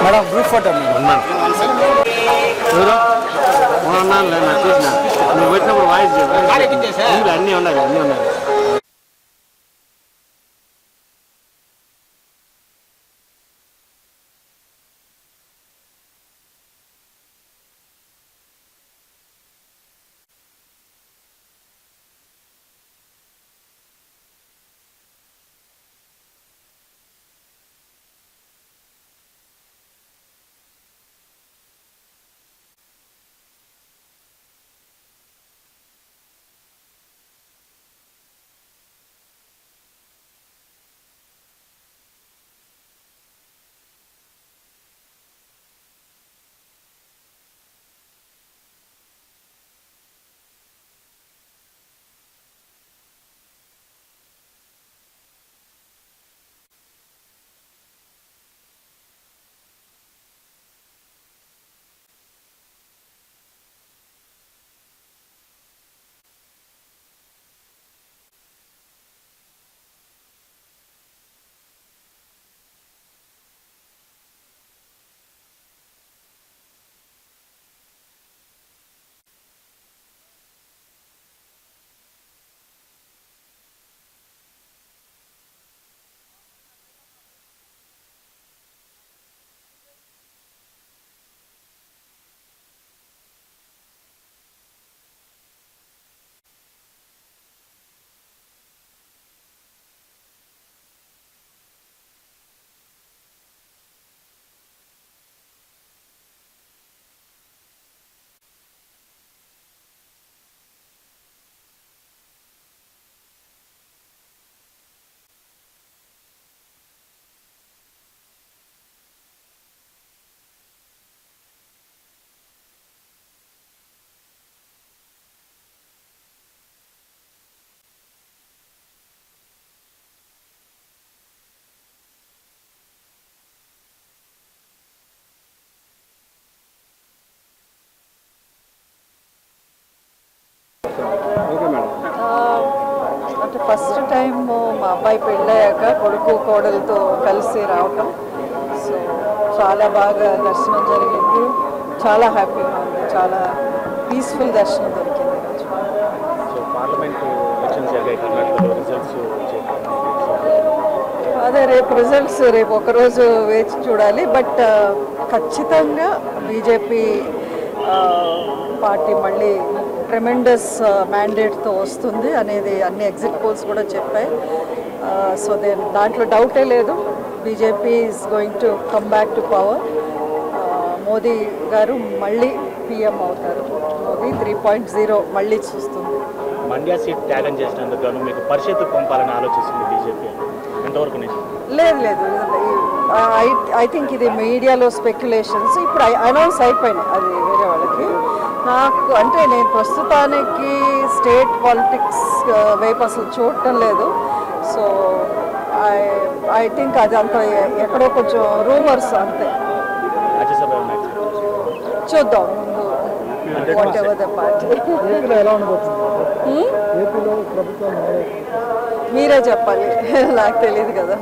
Madam group photo ఉన్నాను చూసిన నువ్వు పెట్టినప్పుడు వాయిస్ అన్నీ ఉన్నాయి అన్నీ ఉన్నాయి. అంటే ఫస్ట్ టైం మా అబ్బాయి పెళ్ళయ్యాక కొడుకు కోడలతో కలిసి రావటం. సో చాలా బాగా దర్శనం జరిగింది, చాలా హ్యాపీగా ఉంది, చాలా పీస్ఫుల్ దర్శనం దొరికింది. అదే రేపు రిజల్ట్స్ రేపు ఒకరోజు వేచి చూడాలి. బట్ ఖచ్చితంగా బీజేపీ పార్టీ మళ్ళీ ట్రెమెండస్ మ్యాండేట్తో వస్తుంది అనేది అన్ని ఎగ్జిట్ పోల్స్ కూడా చెప్పాయి. సో దాంట్లో డౌటే లేదు, BJP is going to come back to power. Modi గారు మళ్ళీ పిఎం అవుతారు. మోదీ 3.0 మళ్ళీ చూస్తుంది. మండ్యా సీట్ త్యాగం చేసినందుకు గాను మీకు పరిషత్ పంపాలని ఆలోచిస్తుంది బీజేపీ, ఎంతవరకు? లేదు, ఐ థింక్ ఇది మీడియాలో స్పెక్యులేషన్స్. ఇప్పుడు అనౌన్స్ అయిపోయినాయి, అది వేరే వాళ్ళకి. నాకు అంటే నేను ప్రస్తుతానికి స్టేట్ పాలిటిక్స్ వైపు అసలు చూడటం లేదు. సో ఐ థింక్ అది అంత ఎక్కడో కొంచెం రూమర్స్ అంతే. చూద్దాం ముందు వాట్ ఎవర్ ద పార్టీ. మీరే చెప్పాలి, నాకు తెలియదు కదా.